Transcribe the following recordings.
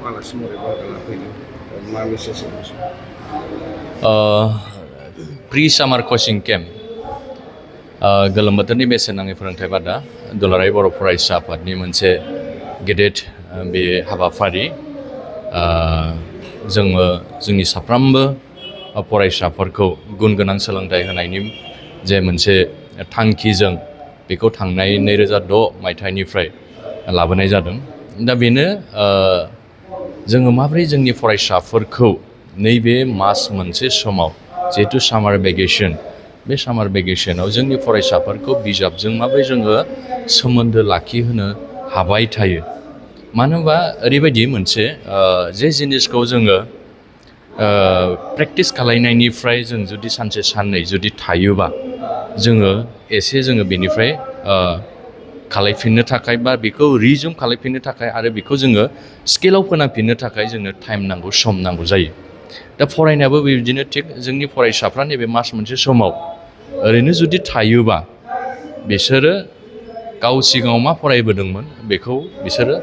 आलासि महरै बाहागो लाफैदों मा मेसेज होनो? प्रि सामार कचिं केम्प गोलोम बोथोरनि बेसेन नाङै फोरोंथाइ बादा दुलाराय बर' फरायसा आफादनि मोनसे गेदेर बे हाबाफारि जोङो जोंनि साफ्रोमबो फरायसाफोरखौ गुन गोनां सोलोंथाइ होनायनि जे मोनसे थांखिजों बेखौ थांनाय 2006 मायथाइनिफ्राय लाबोनाय जादों। दा बेनो जोङो माबोरै जोंनि फरायसाफोरखौ नैबे मास मोनसे समाव जिहेतु सामार भेकेसन बे सामार भेकेसनाव जोंनि फरायसाफोरखौ बिजाबजों माबोरै जोङो सोमोन्दो लाखिहोनो हाबाय थायो। मानो होनबा ओरैबायदि मोनसे जे जिनिसखौ जोङो प्रेक्टिस खालायनायनिफ्राय जों जुदि सानसे साननै जुदि थायोबा जोङो एसे जोङो बेनिफ्राय खालायफिननो थाखाय बा बेखौ रिजुम खालायफिननो थाखाय आरो बेखौ जोङो स्केलाव फोनांफिननो थाखाय जोंनो टाइम नांगौ, सम नांगौ जायो। दा फरायनायाबो बेबायदिनो थिग जोंनि फरायसाफ्रा नैबे मास मोनसे समाव ओरैनो जुदि थायोबा बिसोरो गाव सिगाङाव मा फरायबोदोंमोन बेखौ बिसोरो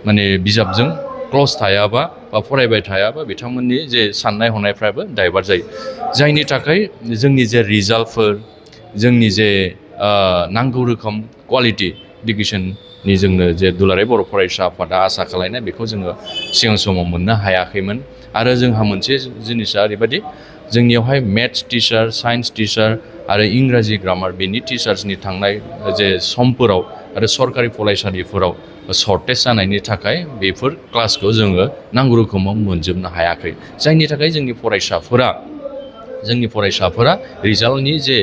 माने बिजाबजों क्लस थायाबा बा फरायबाय थायाबा बिथांमोननि जे साननाय हनायफ्राबो डाइभार्ट जायो। जायनि थाखाय जोंनि जे रिजाल्टफोर जोंनि जे नांगौ रोखोम क्वालिटि इडुकेसननि जोंनो जे दुलाराय बर' फरायसा आफादा आसा खालायनाय बेखौ जोङो सिगां समाव मोननो हायाखैमोन। आरो जोंहा मोनसे जिनिसा ओरैबायदि जोंनियावहाय मेथ्स टिचार, साइन्स टिचार आरो इंराजि ग्रामार बेनि टिचार्सनि थांनाय जे समफोराव आरो सरकारि फरायसालिफोराव सर्टेज जानायनि थाखाय बेफोर क्लासखौ जोङो नांगौ रोखोमाव मोनजोबनो हायाखै। जायनि थाखाय जोंनि फरायसाफोरा रिजाल्टनि जे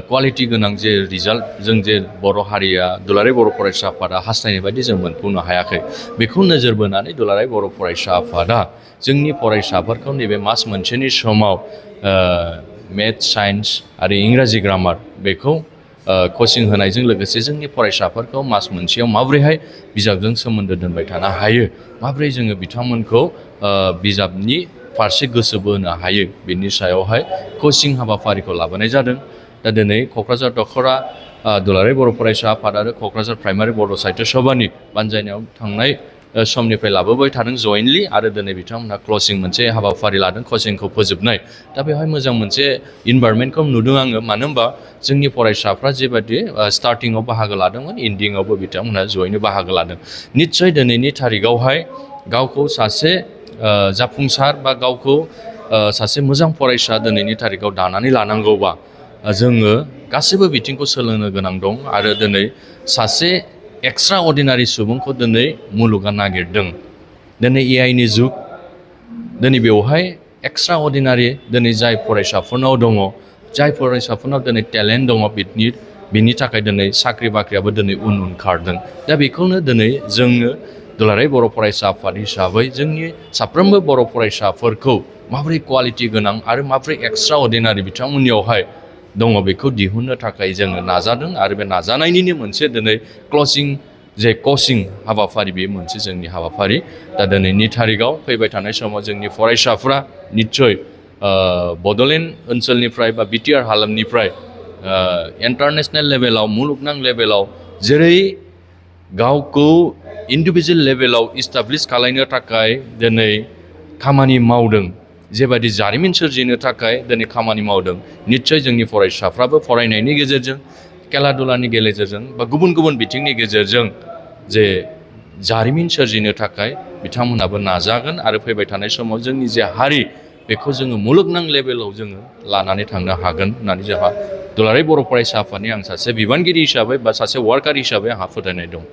क्वालिटि गोनां जे रिजाल्ट जों जे बर' हारिया दुलाराय बर' फरायसा आफादा हास्थायनाय बायदि जों मोनफुंनो हायाखै। बेखौ नोजोर बोनानै दुलाराय बर' फरायसा आफादा जोंनि फरायसाफोरखौ नैबे मास मोनसेनि समाव मेथ्स, साइन्स आरो इंराजि ग्रामार बेखौ कचिं होनायजों लोगोसे जोंनि फरायसाफोरखौ मास मोनसेयाव माबोरैहाय बिजाबजों सोमोन्दो दोनबाय थानो हायो, माबोरै जोङो बिथांमोनखौ बिजाबनि फारसे गोसो बोनो हायो, बिनि सायावहाय कचिं हाबाफारिखौ लाबोनाय जादों। दा दिनै क'क्राझार दख'रा दुलाराय बर' फरायसा आफाद आरो क'क्राझार प्राइमारि बर' साहित्य सभानि बानजायनायाव थांनाय समनिफ्राय लाबोबाय थादों जयेन्टलि, आरो दिनै बिथांमोनहा क्लसिं मोनसे हाबाफारि लादों, कचिंखौ फोजोबनाय। दा बेवहाय मोजां मोनसे इनभारमेन्टखौ नुदों आङो। मानो होनबा जोंनि फरायसाफ्रा जेबादि स्टार्टिङाव बाहागो लादोंमोन इन्डिंआवबो बिथांमोनहा जयैनो बाहागो लादों। निस्सय दिनैनि थारिखआवहाय गावखौ सासे जाफुंसार बा गावखौ सासे मोजां फरायसा दिनैनि थारिखआव दानानै लानांगौबा जोङो गासैबो बिथिंखौ सोलोंनो गोनां दं। आरो दिनै सासे एक्सट्रा अर्डिनारि सुबुंखौ दिनै मुलुगा नागिरदों। दिनै AIनि जुग, दिनै बेवहाय एक्सट्रा अर्डिनारि दिनै जाय फरायसाफोरनाव दङ, जाय फरायसाफोरनाव दिनै टेलेन्ट दङ, बिनि थाखाय दिनै साख्रि बाख्रियाबो दिनै उन खारदों। दा बेखौनो दिनै जोङो दुलाराय बर' फरायसा आफाद हिसाबै जोंनि साफ्रोमबो बर' फरायसाफोरखौ माबोरै क्वालिटि गोनां आरो माबोरै एक्सट्रा अर्डिनारि बिथांमोननियावहाय दङ बेखौ दिहुननो थाखाय जोङो नाजादों। आरो बे नाजानायनिनो मोनसे दिनै कचिं हाबाफारि बे मोनसे जोंनि हाबाफारि। दा दिनैनि थारिखआव फैबाय थानाय समाव जोंनि फरायसाफ्रा निस्सय बड'लेण्ड ओनसोलनिफ्राय बा BTR हालामनिफ्राय इन्टारनेसनेल लेभेलाव, मुलुगनां लेभेलाव जेरै गावखौ इन्डिभिजुवेल लेभेलाव इस्टाब्लिस खालायनो थाखाय दिनै खामानि मावदों, जेबायदि जारिमिन सोरजिनो थाखाय दिनै खामानि मावदों, निस्सय जोंनि फरायसाफ्राबो फरायनायनि गेजेरजों, खेला दुलानि गेजेरजों बा गुबुन गुबुन बिथिंनि गेजेरजों जे जारिमिन सोरजिनो थाखाय बिथांमोनाबो नाजागोन। आरो फैबाय थानाय समाव जोंनि जे हारि बेखौ जोङो मुलुगनां लेभेलाव जोङो लानानै थांनो हागोन होननानै जोंहा दुलाराय बर' फरायसा आफादनि आं सासे बिबानगिरि हिसाबै बा सासे वार्कार हिसाबै आंहा फोथायनाय दं।